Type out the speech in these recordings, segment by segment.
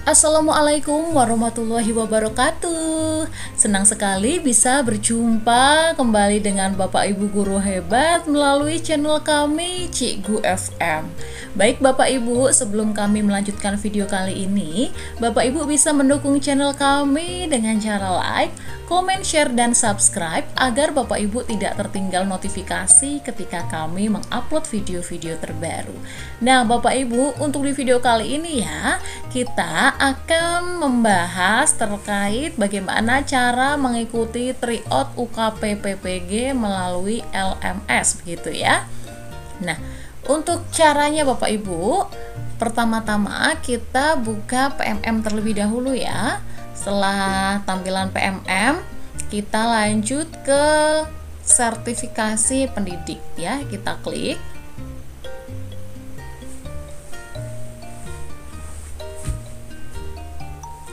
Assalamualaikum warahmatullahi wabarakatuh. Senang sekali bisa berjumpa kembali dengan Bapak Ibu guru hebat melalui channel kami Cikgu FM. Baik Bapak Ibu, sebelum kami melanjutkan video kali ini, Bapak Ibu bisa mendukung channel kami dengan cara like, komen, share, dan subscribe agar Bapak Ibu tidak tertinggal notifikasi ketika kami mengupload video-video terbaru. Nah Bapak Ibu, untuk di video kali ini ya, kita akan membahas terkait bagaimana cara mengikuti tryout UKP PPG melalui LMS begitu ya. Nah, untuk caranya Bapak Ibu, pertama-tama kita buka PMM terlebih dahulu ya. Setelah tampilan PMM, kita lanjut ke sertifikasi pendidik ya. Kita klik.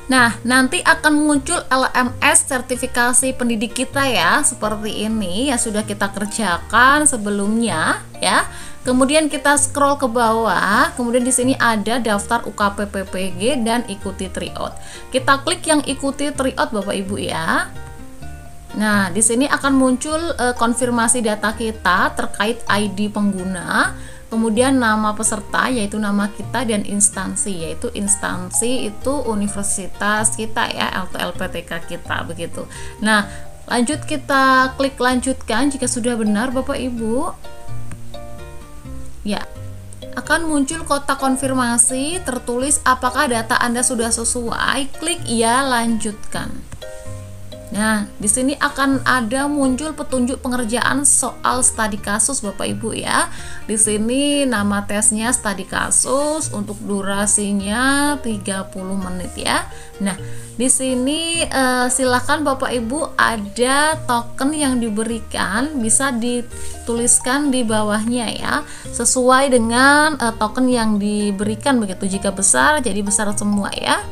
Nah, nanti akan muncul LMS sertifikasi pendidik kita ya, seperti ini yang sudah kita kerjakan sebelumnya ya. Kemudian kita scroll ke bawah, kemudian di sini ada daftar UKP PPG dan ikuti tryout. Kita klik yang ikuti tryout Bapak Ibu ya. Nah, di sini akan muncul konfirmasi data kita terkait ID pengguna. Kemudian nama peserta yaitu nama kita dan instansi, yaitu instansi itu universitas kita ya, atau LPTK kita begitu. Nah, lanjut kita klik lanjutkan jika sudah benar Bapak Ibu. Ya, akan muncul kotak konfirmasi tertulis apakah data Anda sudah sesuai, klik ya lanjutkan. Nah, di sini akan ada muncul petunjuk pengerjaan soal studi kasus Bapak Ibu ya. Di sini nama tesnya studi kasus, untuk durasinya 30 menit ya. Nah, di sini silakan Bapak Ibu, ada token yang diberikan, bisa dituliskan di bawahnya ya, sesuai dengan token yang diberikan begitu. Jika besar jadi besar semua ya.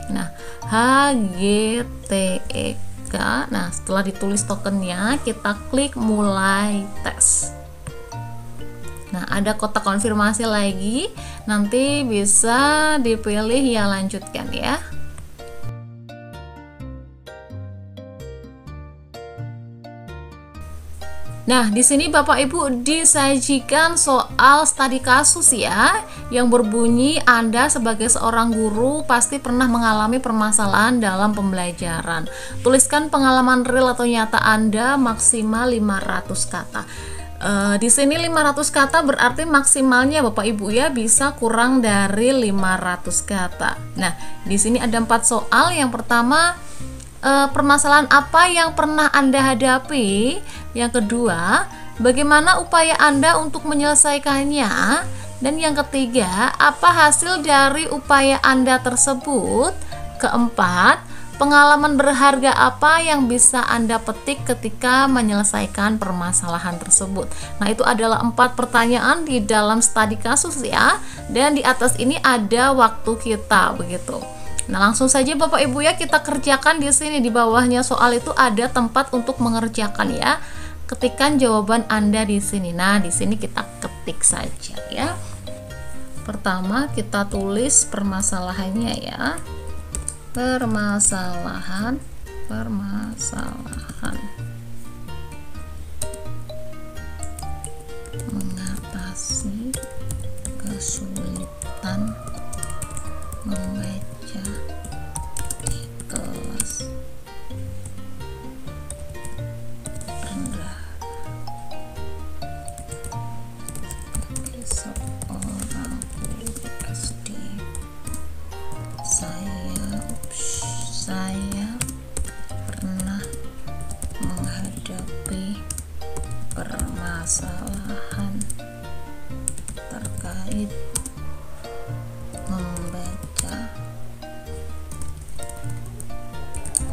Nah, HGTE. Nah, setelah ditulis tokennya, kita klik mulai tes. Nah, ada kotak konfirmasi lagi, nanti bisa dipilih ya lanjutkan ya. Nah, di sini Bapak Ibu disajikan soal studi kasus ya, yang berbunyi Anda sebagai seorang guru pasti pernah mengalami permasalahan dalam pembelajaran. Tuliskan pengalaman real atau nyata Anda maksimal 500 kata. Di sini 500 kata berarti maksimalnya Bapak Ibu ya bisa kurang dari 500 kata. Nah, di sini ada 4 soal. Yang pertama, permasalahan apa yang pernah Anda hadapi? Yang kedua, bagaimana upaya Anda untuk menyelesaikannya? Dan yang ketiga, apa hasil dari upaya Anda tersebut? Keempat, pengalaman berharga apa yang bisa Anda petik ketika menyelesaikan permasalahan tersebut? Nah, itu adalah 4 pertanyaan di dalam studi kasus ya. Dan di atas ini ada waktu kita begitu. Nah, langsung saja Bapak Ibu ya, kita kerjakan di sini. Di bawahnya soal itu ada tempat untuk mengerjakan ya. Ketikkan jawaban Anda di sini. Nah, di sini kita ketik saja ya. Pertama kita tulis permasalahannya ya. Permasalahan mengatasi kesulitan membaca di kelas rendah. Sebagai seorang guru SD, saya pernah menghadapi permasalahan terkait membaca,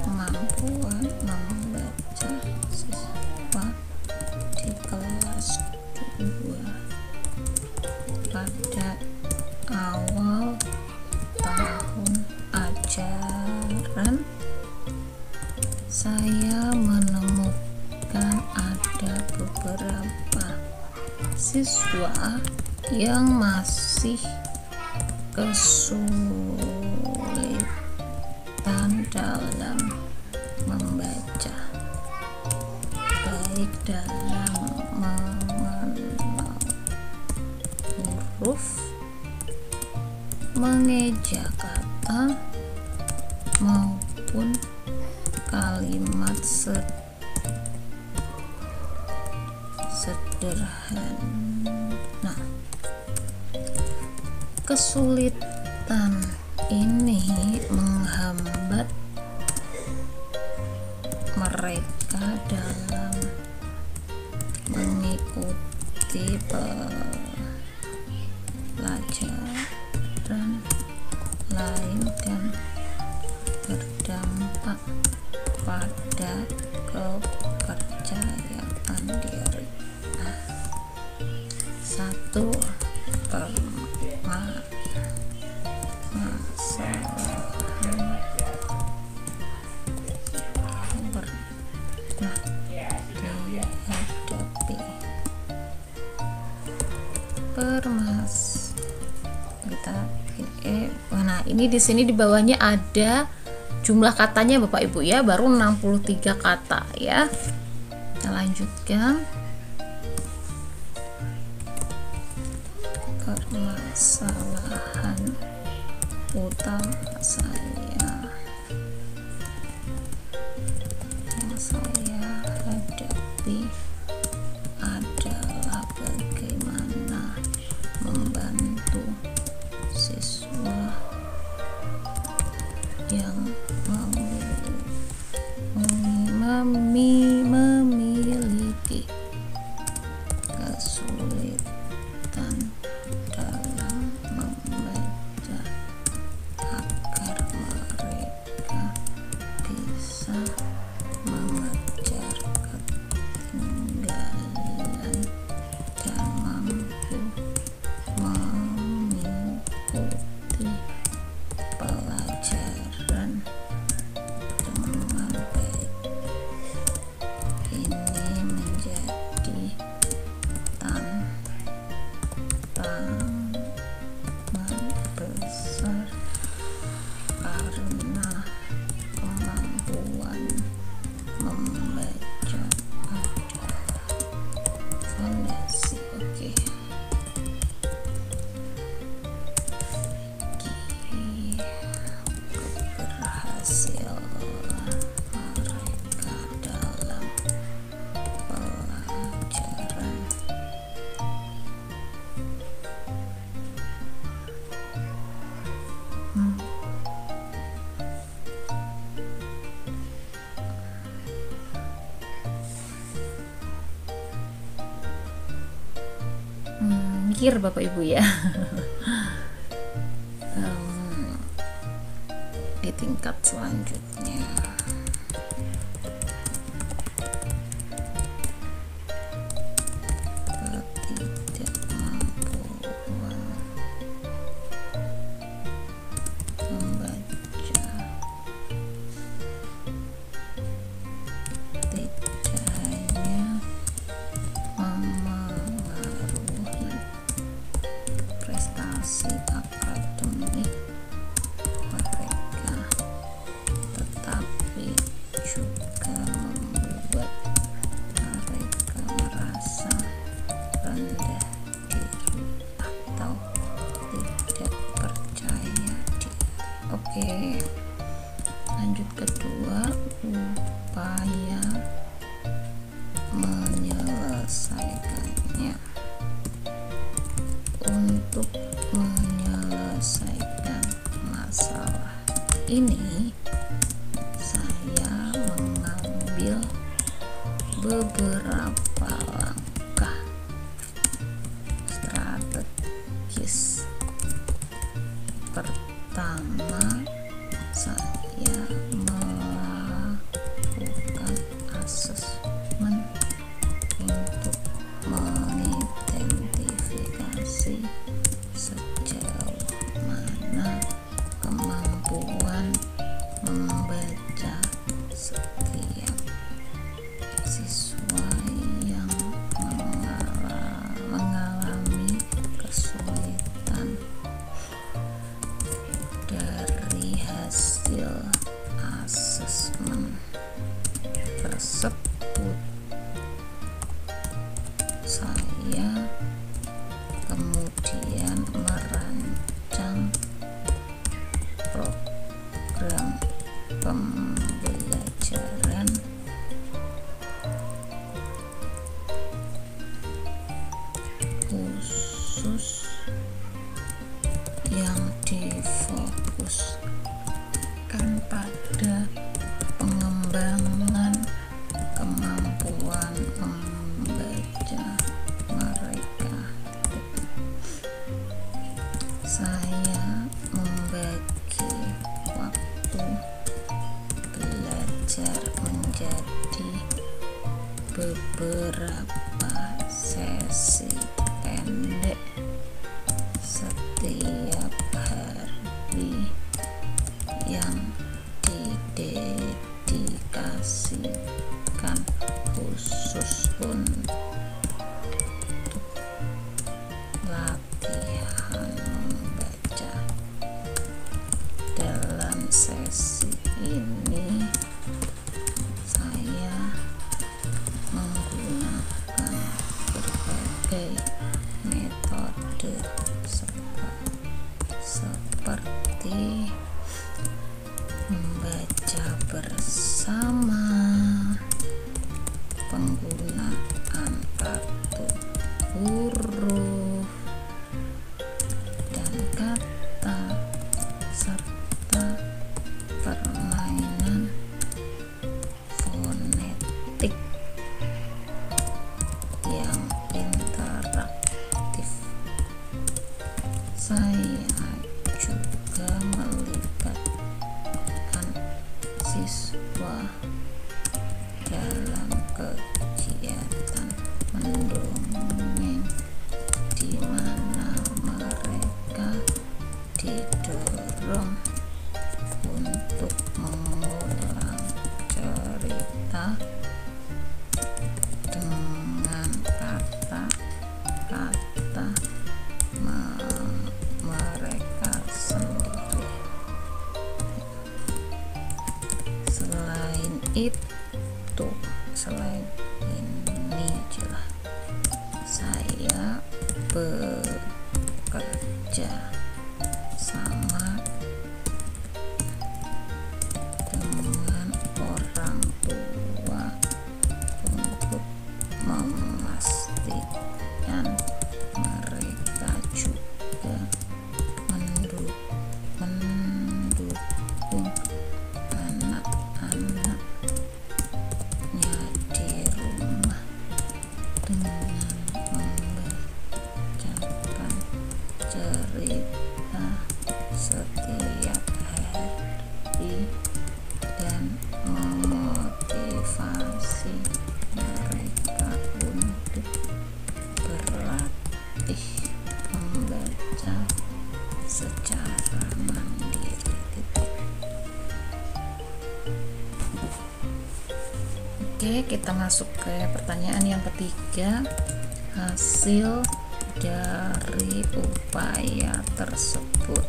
kemampuan membaca siswa di kelas 2 pada awal tahun ajaran. Saya menemukan ada beberapa siswa yang masih kesulitan dalam mengenal huruf, mengeja kata maupun kalimat sederhana. Kesulitan ini menghambat mereka dalam mengikuti pelajaran lain dan berdampak pada kepercayaan diri. Satu, nah ini di sini di bawahnya ada jumlah katanya Bapak Ibu ya, baru 63 kata ya. Kita lanjutkan. Permasalahan utama yang saya hadapi adalah bagaimana membantu siswa yang memiliki kesulitan dalam membaca agar mereka bisa mengejar ketinggalan dan mampu mengikuti pelajaran dengan baik. Ini menjadi tantangan besar karena kemampuan membaca adalah fondasi. Oke. Keberhasilan mereka dalam pelajaran. Mikir Bapak Ibu ya. Di tingkat selanjutnya ketidakmampuan membaca tidak hanya memengaruhi prestasi akademik mereka, tetapi juga membuat mereka merasa rendah diri atau tidak percaya diri. Oke, lanjut kedua, upaya menyelesaikannya. Untuk menyelesaikan masalah ini, saya mengambil beberapa langkah strategis. Pertama, saya melakukan asesmen untuk mengidentifikasi sejauh mana kemampuan membaca setiap siswa yang mengalami kesulitan. Dari hasil asesmen tersebut, sesi ini saya menggunakan berbagai metode seperti membaca bersama, penggunaan kartu huruf dan kata, serta permainan fonetik yang interaktif. Saya juga melibatkan siswa dalam kegiatan mendongeng, di mana mereka didorong untuk mengulang cerita dengan kata-kata mereka sendiri. Selain ini jelas saya bekerja sama dengan orang tua untuk memastikan mereka juga mendukung anak-anaknya di rumah dengan membacakan cerita setiap hari dan memotivasi mereka untuk berlatih membaca secara mandiri. Oke, kita masuk ke pertanyaan yang ketiga. Hasil dari upaya tersebut.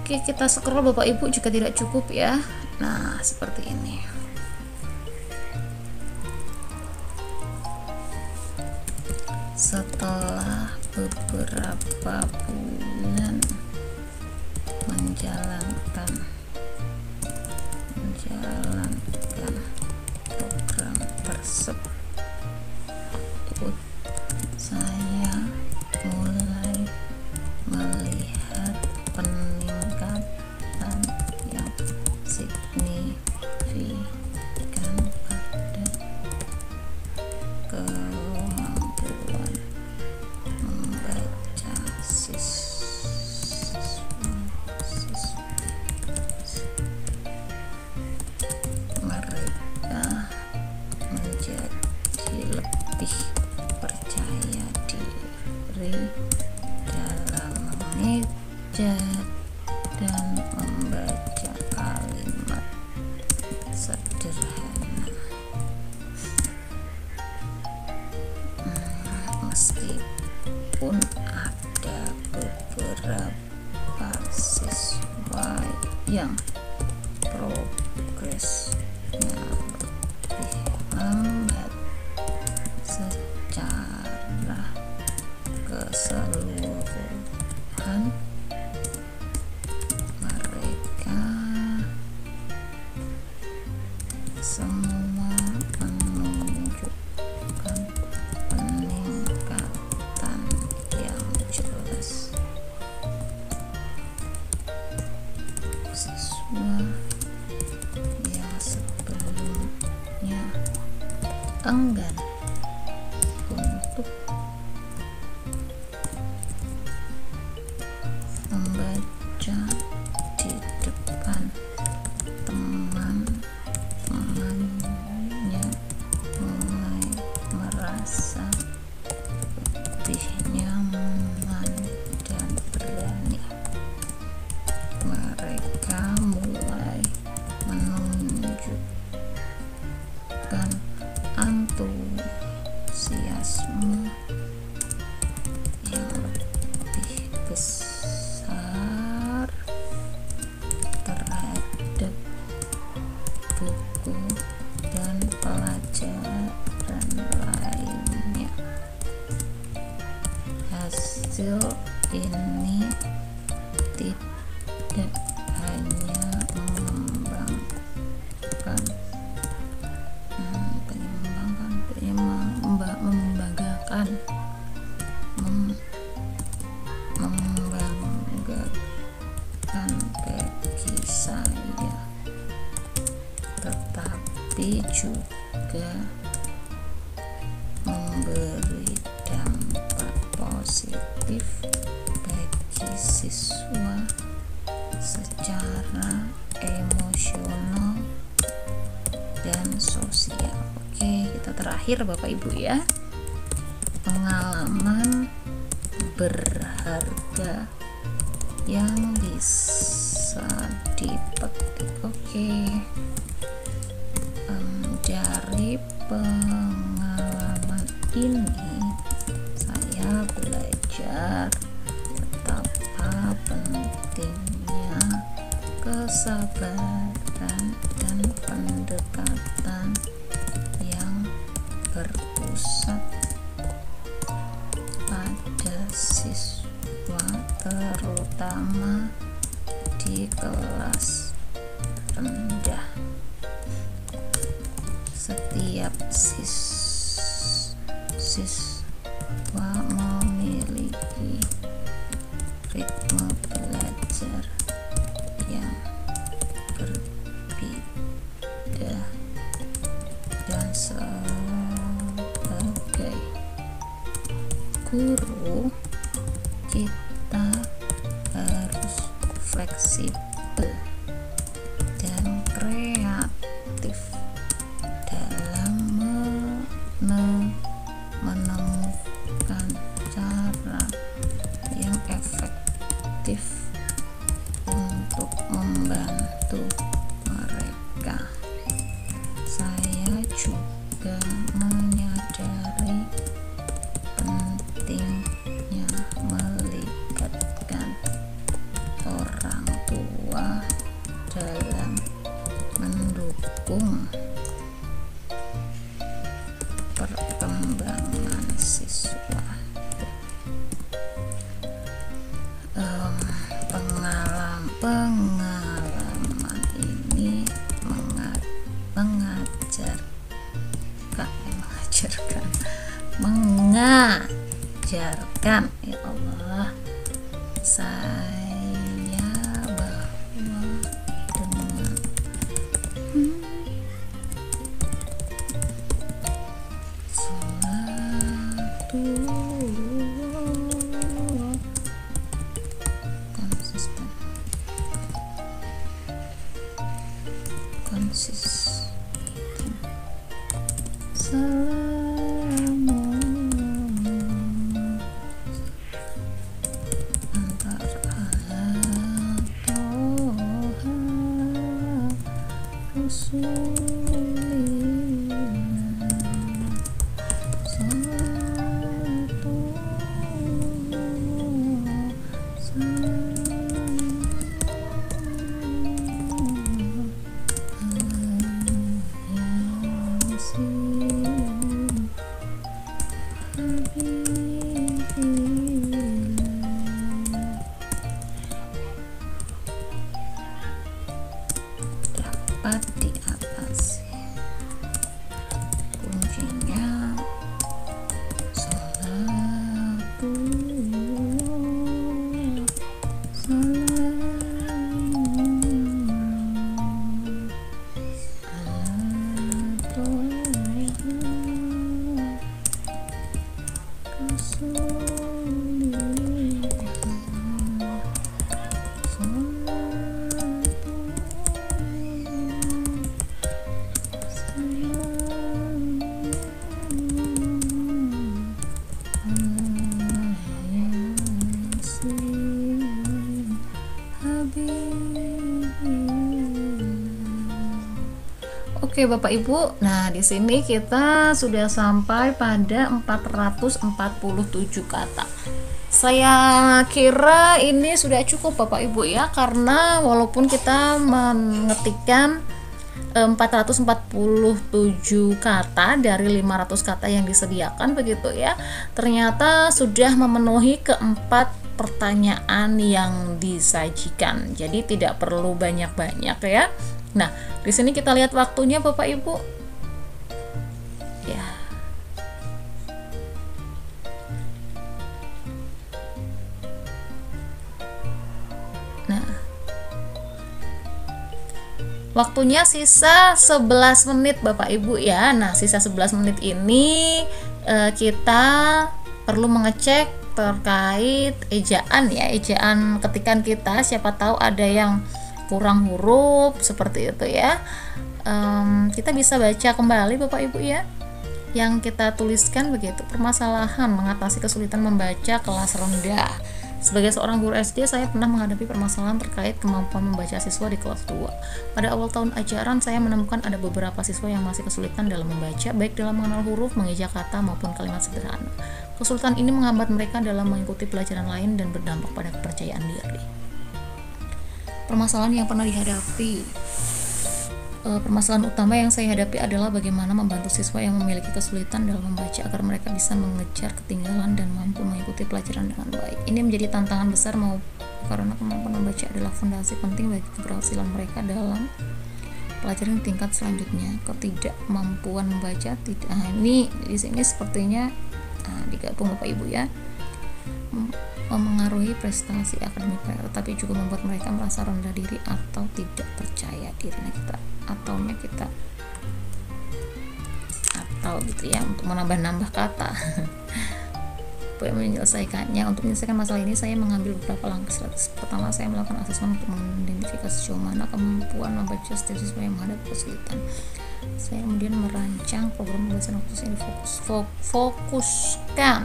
Oke, kita scroll Bapak Ibu jika tidak cukup ya. Nah, seperti ini. Setelah beberapa bulan menjalankan program tersebut, saya mulai melihat peningkatan yang signifikan pada kemampuan membaca siswa. Mereka menjadi lebih percaya diri dalam mengejak dan membaca kalimat sederhana. Meskipun ada beberapa siswa yang progresnya lebih lambat, secara keseluruhan mereka semua menunjukkan peningkatan yang jelas. Siswa yang sebelumnya enggan untuk membaca di depan teman-temannya mulai merasa lebih nyaman dan berani. Mereka mulai menunjukkan antusiasme tidak hanya mengembangkan bagi saya, tetapi juga memberi dampak positif bagi siswa secara emosional dan sosial. Oke, kita terakhir Bapak Ibu ya. Pengalaman berharga yang bisa dipetik. Oke. Dari pengalaman ini saya belajar betapa pentingnya kesabaran dan pendekatan yang berpusat pada siswa, terutama di kelas rendah. Setiap siswa memiliki ritme belajar yang berbeda, dan sebagai guru kita harus fleksibel dan kreatif dalam menemukan cara yang efektif untuk membantu mereka. Saya juga menyadari pentingnya melibatkan orang tua dalam mendukung perkembangan siswa. Pengalaman ini mengajarkan ya Allah saya bahwa dengan konsisten selama antara Allah Tuhan Rasulillah satu dapat diatasi. Kuncinya Oke Bapak Ibu, nah di sini kita sudah sampai pada 447 kata. Saya kira ini sudah cukup Bapak Ibu ya, karena walaupun kita mengetikkan 447 kata dari 500 kata yang disediakan begitu ya, ternyata sudah memenuhi keempat pertanyaan yang disajikan. Jadi tidak perlu banyak-banyak ya. Nah, di sini kita lihat waktunya Bapak Ibu. Ya. Nah, waktunya sisa 11 menit Bapak Ibu ya. Nah, sisa 11 menit ini kita perlu mengecek terkait ejaan ya, ejaan ketikan kita. Siapa tahu ada yang kurang huruf seperti itu ya. Kita bisa baca kembali Bapak Ibu ya yang kita tuliskan begitu. Permasalahan mengatasi kesulitan membaca kelas rendah. Sebagai seorang guru SD, saya pernah menghadapi permasalahan terkait kemampuan membaca siswa di kelas 2. Pada awal tahun ajaran, saya menemukan ada beberapa siswa yang masih kesulitan dalam membaca, baik dalam mengenal huruf, mengeja kata, maupun kalimat sederhana. Kesulitan ini menghambat mereka dalam mengikuti pelajaran lain dan berdampak pada kepercayaan diri. Permasalahan yang pernah dihadapi. Permasalahan utama yang saya hadapi adalah bagaimana membantu siswa yang memiliki kesulitan dalam membaca agar mereka bisa mengejar ketinggalan dan mampu mengikuti pelajaran dengan baik. Ini menjadi tantangan besar karena kemampuan membaca adalah fondasi penting bagi keberhasilan mereka dalam pelajaran tingkat selanjutnya. Ketidakmampuan membaca ini di sini sepertinya digabung Bapak Ibu ya, memengaruhi prestasi akademik mereka, tetapi juga membuat mereka merasa rendah diri atau tidak percaya diri. Kita atau gitu ya, untuk menambah-nambah kata. Untuk menyelesaikan masalah ini, saya mengambil beberapa langkah strategis. Pertama, saya melakukan asesmen untuk mengidentifikasi sejauh mana kemampuan membaca setiap siswa yang menghadapi kesulitan. Saya kemudian merancang program pembelajaran khusus yang difokuskan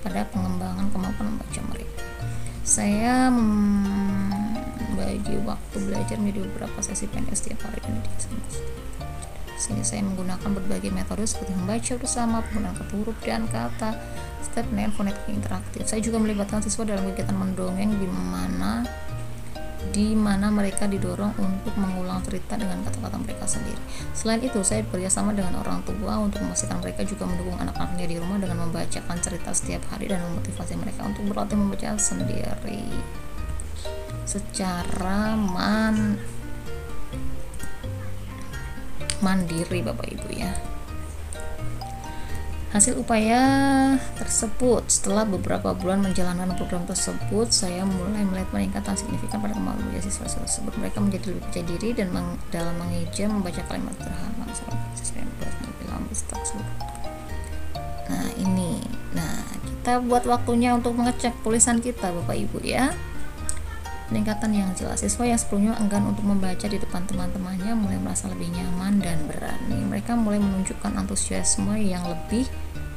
pada pengembangan kemampuan membaca mereka. Saya membagi waktu belajar menjadi beberapa sesi PNS setiap hari dan sini saya menggunakan berbagai metode seperti membaca bersama, penggunaan kata huruf dan kata, step dan fonetik interaktif. Saya juga melibatkan siswa dalam kegiatan mendongeng di mana mereka didorong untuk mengulang cerita dengan kata-kata mereka sendiri. Selain itu, saya bekerjasama dengan orang tua untuk memastikan mereka juga mendukung anak-anaknya di rumah dengan membacakan cerita setiap hari dan memotivasi mereka untuk berlatih membaca sendiri secara mandiri Bapak Ibu ya. Hasil upaya tersebut, setelah beberapa bulan menjalankan program tersebut, saya mulai melihat peningkatan signifikan pada kemampuan membaca siswa tersebut. Mereka menjadi lebih percaya diri dan dalam mengeja membaca kalimat sederhana. Nah, kita buat waktunya untuk mengecek tulisan kita Bapak Ibu ya. Peningkatan yang jelas, siswa yang sebelumnya enggan untuk membaca di depan teman-temannya mulai merasa lebih nyaman dan berani. Mereka mulai menunjukkan antusiasme yang lebih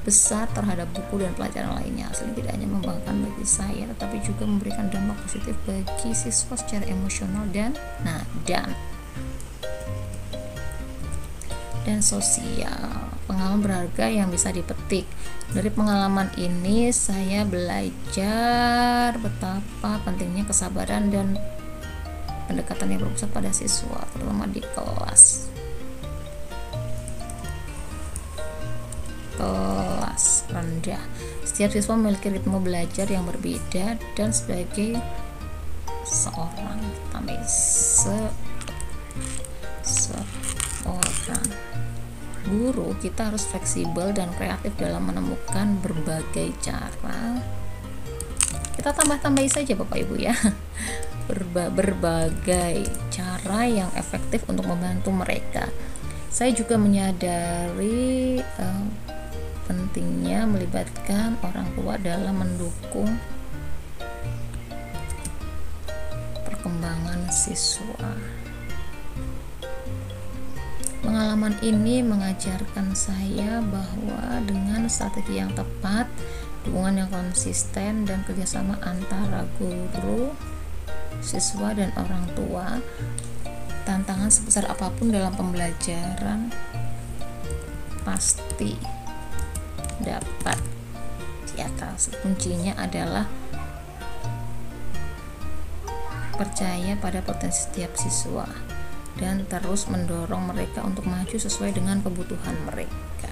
besar terhadap buku dan pelajaran lainnya. Hasilnya tidak hanya membanggakan bagi saya, tetapi juga memberikan dampak positif bagi siswa secara emosional dan sosial. Pengalaman berharga yang bisa dipetik. Dari pengalaman ini saya belajar betapa pentingnya kesabaran dan pendekatan yang berpusat pada siswa, terutama di kelas rendah. Setiap siswa memiliki ritme belajar yang berbeda dan sebagai seorang guru, kita harus fleksibel dan kreatif dalam menemukan berbagai cara. Kita tambah-tambahi saja Bapak Ibu ya, berbagai cara yang efektif untuk membantu mereka. Saya juga menyadari pentingnya melibatkan orang tua dalam mendukung perkembangan siswa. Pengalaman ini mengajarkan saya bahwa dengan strategi yang tepat, dukungan yang konsisten, dan kerjasama antara guru, siswa, dan orang tua, tantangan sebesar apapun dalam pembelajaran pasti dapat diatasi. Kuncinya adalah percaya pada potensi setiap siswa dan terus mendorong mereka untuk maju sesuai dengan kebutuhan mereka.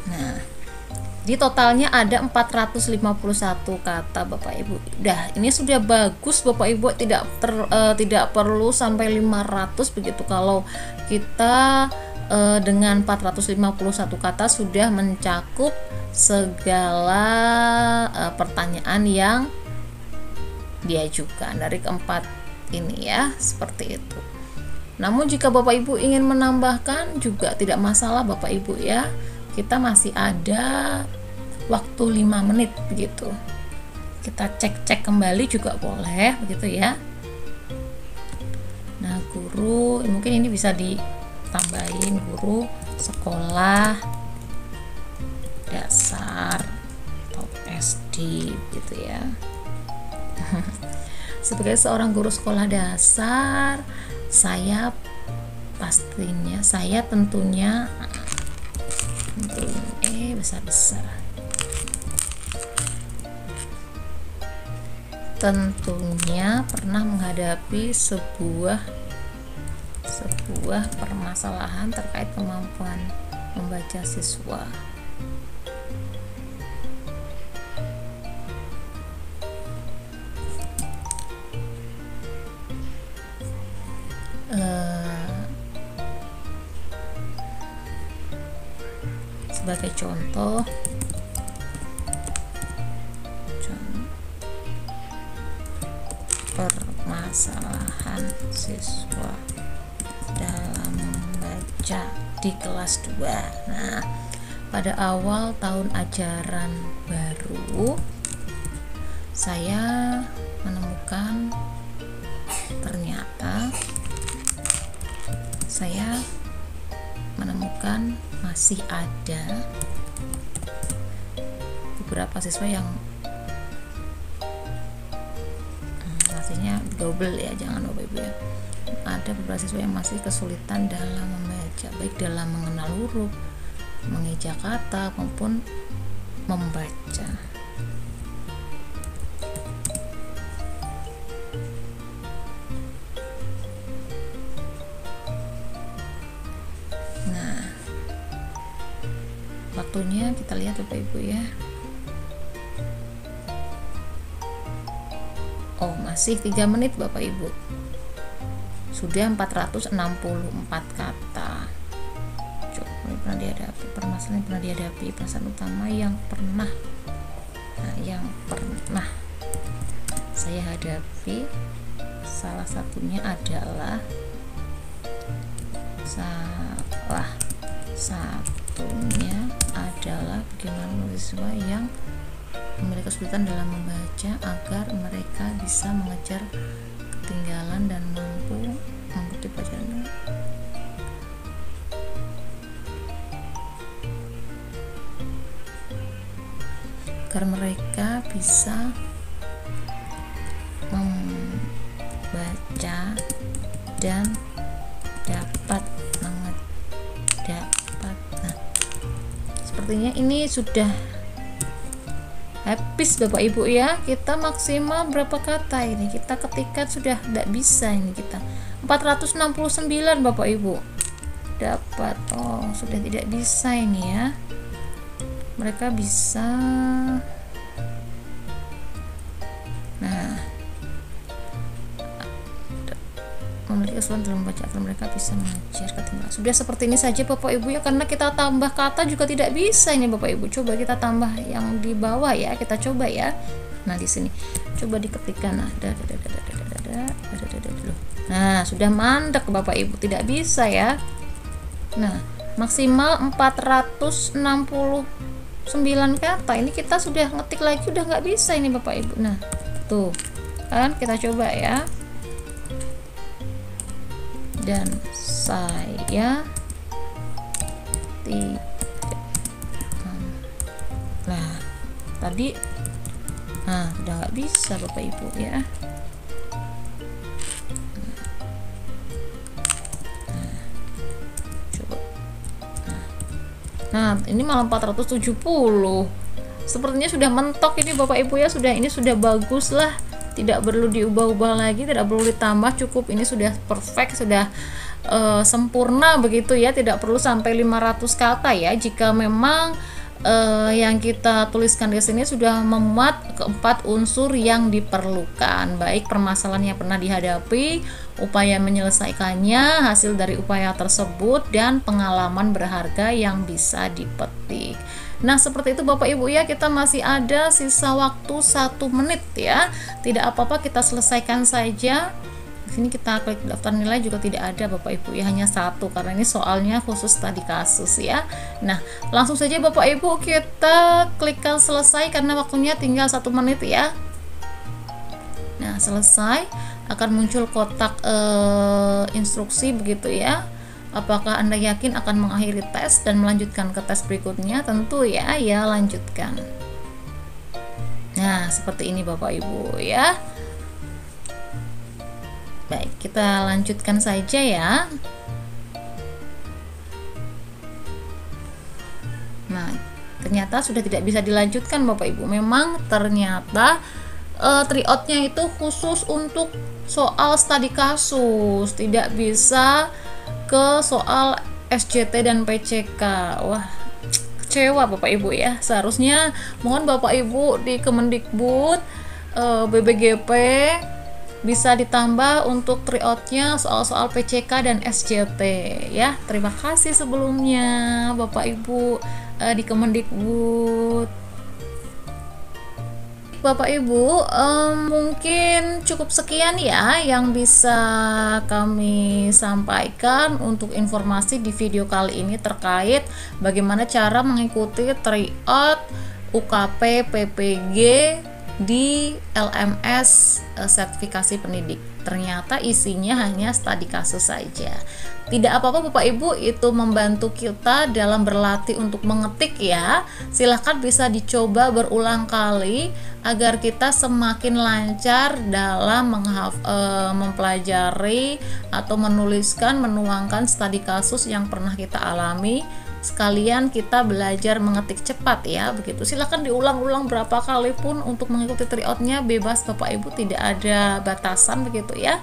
Nah, Jadi totalnya ada 451 kata Bapak Ibu. Dah, ini sudah bagus Bapak Ibu, tidak perlu sampai 500 begitu. Kalau kita dengan 451 kata sudah mencakup segala pertanyaan yang diajukan dari keempat ini ya, seperti itu. Namun jika Bapak Ibu ingin menambahkan juga tidak masalah Bapak Ibu ya. Kita masih ada waktu 5 menit begitu. Kita cek kembali juga boleh begitu ya. Nah, guru mungkin ini bisa ditambahin guru sekolah dasar atau SD gitu ya. Sebagai seorang guru sekolah dasar, saya tentunya besar-besar. Tentunya pernah menghadapi sebuah permasalahan terkait kemampuan membaca siswa. Sebagai contoh, permasalahan siswa dalam membaca di kelas 2. Nah, pada awal tahun ajaran baru saya menemukan ternyata masih ada beberapa siswa yang artinya double ya, jangan Bapak Ibu ya. Ada beberapa siswa yang masih kesulitan dalam membaca, baik dalam mengenal huruf, mengeja kata maupun membaca. Nah, waktunya kita lihat Bapak Ibu ya. Oh, masih 3 menit Bapak Ibu. Sudah 464 kata. Coba pernah dihadapi, permasalahan yang pernah dihadapi, permasalahan utama yang pernah saya hadapi, salah satunya adalah bagaimana mahasiswa yang memiliki kesulitan dalam membaca agar mereka bisa mengejar ketinggalan dan mampu mengikuti pelajaran. Agar mereka bisa membaca dan dapat nah, sepertinya ini sudah habis Bapak Ibu ya. Kita maksimal berapa kata ini? Kita ketikkan sudah tidak bisa ini, kita 469 Bapak Ibu dapat. Oh, sudah tidak bisa ini ya. Mereka bisa, nah, memiliki kesulitan dalam membaca agar mereka bisa mengejar ketinggalan. Sudah seperti ini saja Bapak Ibu ya, karena kita tambah kata juga tidak bisa ini Bapak Ibu. Coba kita tambah yang di bawah ya, kita coba ya. Nah, di sini coba diketikkan. Nah, sudah mandek Bapak Ibu, tidak bisa ya. Nah, maksimal 469 kata. Ini kita sudah ngetik lagi udah nggak bisa ini Bapak Ibu. Nah, tuh kan, kita coba ya. Dan saya tidak, nah tadi, nah udah nggak bisa Bapak Ibu ya. Coba, nah ini malah 470. Sepertinya sudah mentok ini Bapak Ibu ya. Ini sudah bagus lah, tidak perlu diubah-ubah lagi, tidak perlu ditambah, cukup ini sudah perfect, sudah sempurna begitu ya. Tidak perlu sampai 500 kata ya. Jika memang yang kita tuliskan di sini sudah memuat keempat unsur yang diperlukan, baik permasalahan yang pernah dihadapi, upaya menyelesaikannya, hasil dari upaya tersebut, dan pengalaman berharga yang bisa dipetik. Nah, seperti itu Bapak Ibu ya, kita masih ada sisa waktu 1 menit ya. Tidak apa-apa, kita selesaikan saja. Di sini kita klik daftar nilai juga tidak ada Bapak Ibu ya, hanya 1 karena ini soalnya khusus studi kasus ya. Nah, langsung saja Bapak Ibu kita klikkan selesai karena waktunya tinggal 1 menit ya. Nah, selesai, akan muncul kotak instruksi begitu ya. Apakah Anda yakin akan mengakhiri tes dan melanjutkan ke tes berikutnya? Tentu ya, lanjutkan. Nah, seperti ini Bapak Ibu ya. Baik, kita lanjutkan saja ya. Nah, ternyata sudah tidak bisa dilanjutkan Bapak Ibu. Memang ternyata tryout-nya itu khusus untuk soal studi kasus, tidak bisa ke soal SJT dan PCK. Wah, kecewa Bapak Ibu ya. Seharusnya mohon Bapak Ibu di Kemendikbud, BBGP bisa ditambah untuk tryout-nya soal-soal PCK dan SJT ya. Terima kasih sebelumnya Bapak Ibu di Kemendikbud. Bapak Ibu, mungkin cukup sekian ya yang bisa kami sampaikan untuk informasi di video kali ini terkait bagaimana cara mengikuti tryout UKP PPG di LMS sertifikasi pendidik. Ternyata isinya hanya studi kasus saja. Tidak apa-apa Bapak Ibu, itu membantu kita dalam berlatih untuk mengetik ya. Silahkan bisa dicoba berulang kali agar kita semakin lancar dalam mempelajari atau menuangkan studi kasus yang pernah kita alami. Sekalian kita belajar mengetik cepat ya, begitu. Silahkan diulang-ulang berapa kali pun untuk mengikuti tryout-nya, bebas Bapak Ibu, tidak ada batasan begitu ya.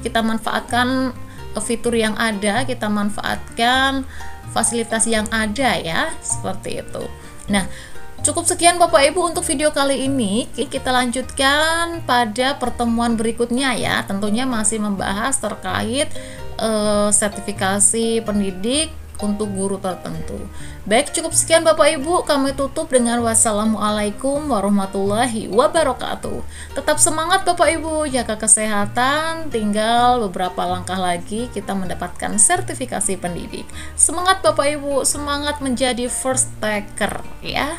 Kita manfaatkan fitur yang ada, kita manfaatkan fasilitas yang ada ya, seperti itu. Nah, cukup sekian Bapak Ibu untuk video kali ini. Kita lanjutkan pada pertemuan berikutnya ya. Tentunya masih membahas terkait sertifikasi pendidik untuk guru tertentu. Baik, cukup sekian Bapak Ibu, kami tutup dengan wassalamualaikum warahmatullahi wabarakatuh. Tetap semangat Bapak Ibu, jaga kesehatan, tinggal beberapa langkah lagi kita mendapatkan sertifikasi pendidik. Semangat Bapak Ibu, semangat menjadi first taker ya.